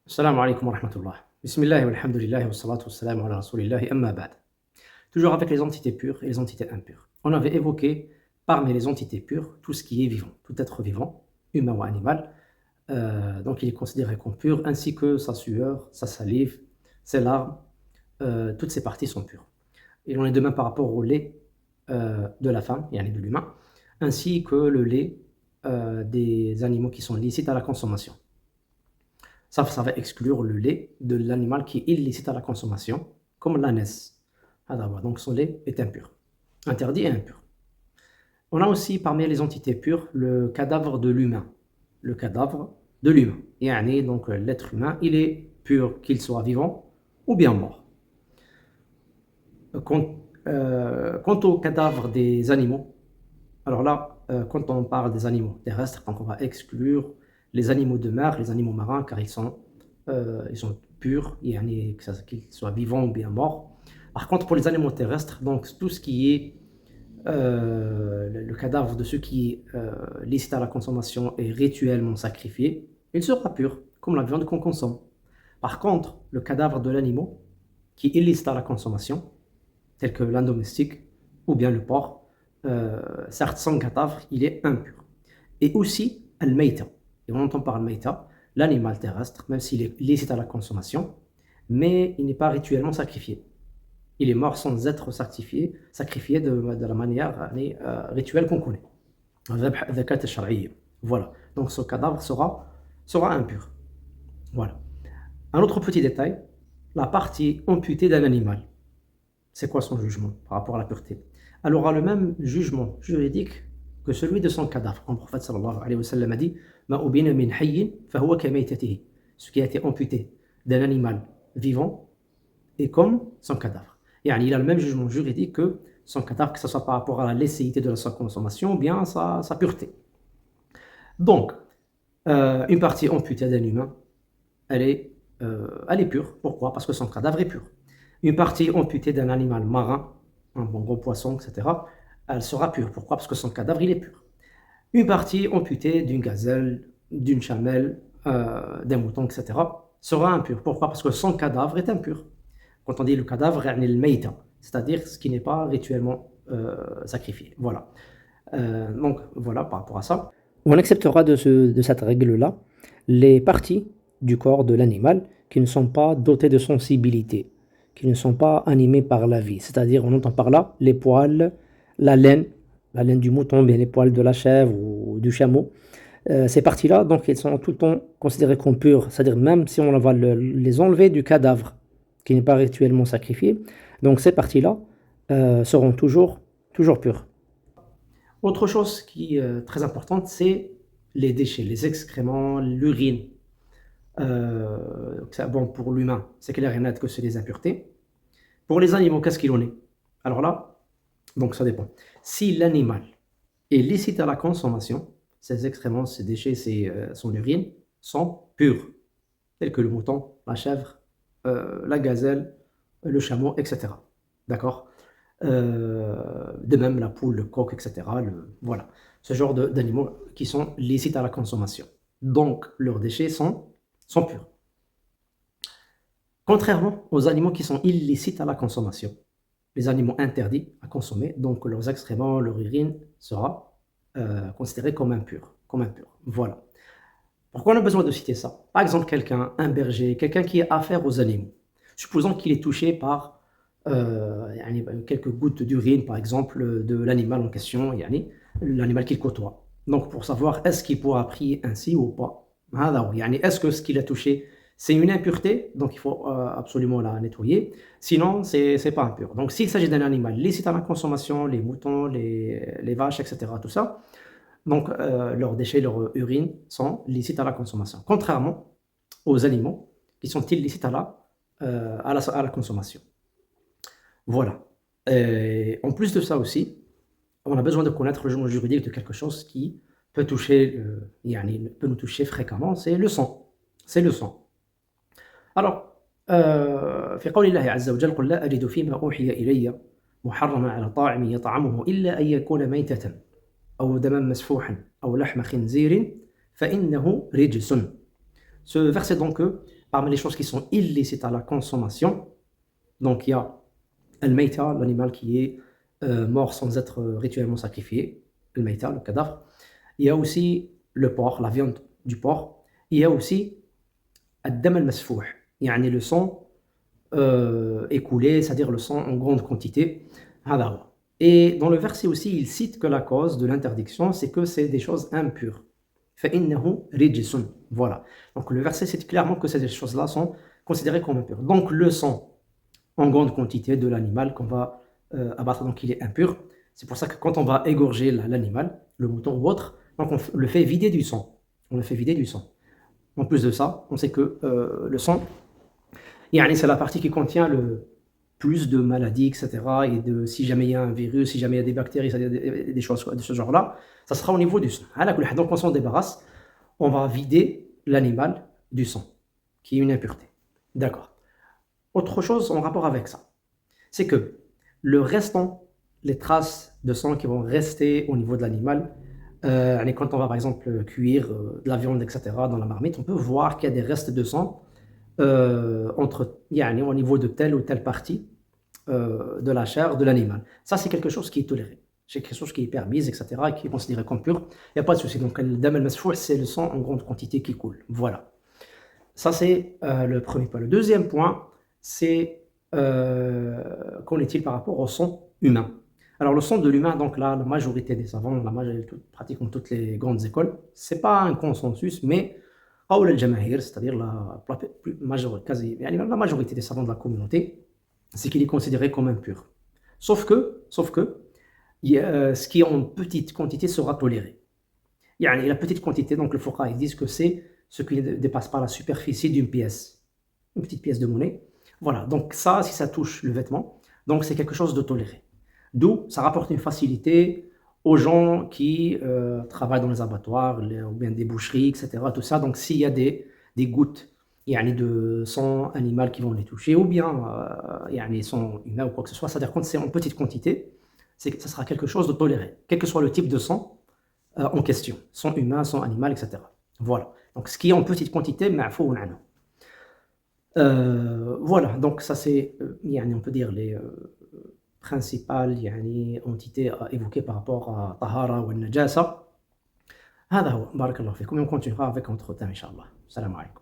Assalamu alaikum wa rahmatullah. Bismillah wa alhamdulillah wa salatu wa salam ala rasulillahi amma ba'd. Toujours avec les entités pures et les entités impures. On avait évoqué parmi les entités pures tout ce qui est vivant, tout être vivant, humain ou animal. Donc il est considéré comme pur, ainsi que sa sueur, sa salive, ses larmes, toutes ces parties sont pures. Et on est de même par rapport au lait de la femme, yani de l'humain, ainsi que le lait des animaux qui sont licites à la consommation. Ça va exclure le lait de l'animal qui est illicite à la consommation, comme l'ânesse. Donc son lait est impur, interdit et impur. On a aussi parmi les entités pures le cadavre de l'humain. Le cadavre de l'humain. Yani, donc l'être humain, il est pur qu'il soit vivant ou bien mort. Quant au cadavre des animaux, alors là, quand on parle des animaux terrestres, donc on va exclure les animaux de mer, les animaux marins, car ils sont purs, qu'ils soient vivants ou bien morts. Par contre, pour les animaux terrestres, donc tout ce qui est le cadavre de ceux qui est licite à la consommation et rituellement sacrifié, il sera pur, comme la viande qu'on consomme. Par contre, le cadavre de l'animal qui est illicite à la consommation, tel que l'âne domestique ou bien le porc, certes son cadavre, il est impur. Et aussi, al-mayta. Et on entend par al-mayta, l'animal terrestre, même s'il est licite à la consommation, mais il n'est pas rituellement sacrifié. Il est mort sans être sacrifié de la manière rituelle qu'on connaît. Voilà. Donc ce cadavre sera impur. Voilà. Un autre petit détail, la partie amputée d'un animal. C'est quoi son jugement par rapport à la pureté? Elle aura le même jugement juridique que celui de son cadavre. Comme le prophète sallallahu alayhi wa sallam a dit, Ma ubina min hayyin fahuwa kamaytatihi. Ce qui a été amputé d'un animal vivant est comme son cadavre. Il a le même jugement juridique que son cadavre, que ce soit par rapport à la licéité de sa consommation ou bien sa pureté. Donc, une partie amputée d'un humain, elle est pure. Pourquoi? Parce que son cadavre est pur. Une partie amputée d'un animal marin, un bon gros poisson, etc., elle sera pure. Pourquoi? Parce que son cadavre, il est pur. Une partie amputée d'une gazelle, d'une chamelle, d'un mouton, etc., sera impure. Pourquoi? Parce que son cadavre est impur. Quand on dit le cadavre, c'est-à-dire ce qui n'est pas rituellement sacrifié. Voilà. Donc voilà par rapport à ça. On acceptera de cette règle-là les parties du corps de l'animal qui ne sont pas dotées de sensibilité, qui ne sont pas animées par la vie. C'est-à-dire, on entend par là les poils, la laine du mouton, bien les poils de la chèvre ou du chameau. Ces parties-là, donc, elles sont tout le temps considérées comme pures. C'est-à-dire, même si on va les enlever du cadavre qui n'est pas rituellement sacrifié, donc ces parties-là seront toujours pures. Autre chose qui est très importante, c'est les déchets, les excréments, l'urine. Bon, pour l'humain, c'est clair et net que c'est des impuretés. Pour les animaux, qu'est-ce qu'il en est? Alors là, donc ça dépend. Si l'animal est licite à la consommation, ses excréments, ses déchets, son urine sont purs, tels que le mouton, la chèvre, la gazelle, le chameau, etc. D'accord? De même la poule, le coq, etc. Voilà. Ce genre d'animaux qui sont licites à la consommation. Donc, leurs déchets sont purs. Contrairement aux animaux qui sont illicites à la consommation, les animaux interdits à consommer, donc leurs excréments, leur urine sera considéré comme impur. Voilà. Pourquoi on a besoin de citer ça? Par exemple, un berger, quelqu'un qui a affaire aux animaux. Supposons qu'il est touché par quelques gouttes d'urine, par exemple, de l'animal en question, l'animal qu'il côtoie. Donc, pour savoir est-ce qu'il pourra prier ainsi ou pas. Est-ce que ce qu'il a touché, c'est une impureté, donc il faut absolument la nettoyer. Sinon, c'est pas impur. Donc, s'il s'agit d'un animal licite à la consommation, les moutons, les vaches, etc., tout ça, donc leurs déchets, leur urine sont licites à la consommation. Contrairement aux animaux qui sont illicites à la consommation. Voilà. Et en plus de ça aussi, on a besoin de connaître le jugement juridique de quelque chose qui peut peut nous toucher fréquemment, c'est le sang. Alors, في قول الله عز وجل قل لا أجد فيما أوحي إلي محرما على طاعم يطعمه إلا أن يكون ميتة أو دما مسفوحا أو لحم خنزير فإنه رجس. Ce verset donc parmi les choses qui sont illicites à la consommation, donc il y a al-mayta, l'animal qui est mort sans être rituellement sacrifié, al-mayta, le cadavre. Il y a aussi le porc, la viande du porc. Il y a aussi ad-dam al-masfouh, يعني le sang écoulé, c'est-à-dire le sang en grande quantité. هذا هو. Et dans le verset aussi, il cite que la cause de l'interdiction, c'est que c'est des choses impures. فإنه رجس. Voilà. Donc le verset cite clairement que ces choses-là sont considérées comme impures. Donc le sang en grande quantité de l'animal qu'on va abattre, donc il est impur. C'est pour ça que quand on va égorger l'animal, le mouton ou autre, donc on le fait vider du sang. On le fait vider du sang. En plus de ça, on sait que le sang, c'est la partie qui contient le plus de maladies, etc. Et si jamais il y a un virus, si jamais il y a des bactéries, des choses de ce genre-là, ça sera au niveau du sang. Donc on s'en débarrasse, on va vider l'animal du sang, qui est une impureté. D'accord. Autre chose en rapport avec ça, c'est que le restant, les traces de sang qui vont rester au niveau de l'animal, quand on va par exemple cuire de la viande, etc., dans la marmite, on peut voir qu'il y a des restes de sang au niveau de telle ou telle partie de la chair de l'animal. Ça, c'est quelque chose qui est toléré. C'est quelque chose qui est permis, etc., et qui est considéré comme pur. Il n'y a pas de souci. Donc, le dam al-masfouh, c'est le sang en grande quantité qui coule. Voilà. Ça, c'est le premier point. Le deuxième point, c'est qu'en est-il par rapport au sang humain? Alors, le sang de l'humain, donc là, la majorité des savants, pratiquement toutes les grandes écoles, c'est pas un consensus, mais c'est-à-dire la majorité des savants de la communauté, c'est qu'il est considéré comme impur. Sauf que ce qui est en petite quantité sera toléré. La petite quantité, donc le fuqaha, ils disent que c'est ce qui ne dépasse pas la superficie d'une pièce, une petite pièce de monnaie. Voilà, donc ça, si ça touche le vêtement, donc c'est quelque chose de toléré. D'où ça rapporte une facilité aux gens qui travaillent dans les abattoirs, ou bien des boucheries, etc. Tout ça, donc s'il y a des gouttes de sang animal qui vont les toucher, ou bien sang humain ou quoi que ce soit, c'est-à-dire quand c'est en petite quantité, ça sera quelque chose de toléré, quel que soit le type de sang en question, sang humain, sang animal, etc. Voilà, donc ce qui est en petite quantité, ma'fouun anhu. Voilà, donc ça c'est, on peut dire les principales entités à évoquer par rapport à Tahara ou Najasa. هذا هو بارك الله فيكم et on continuera avec un autre thème إن شاء الله. السلام عليكم.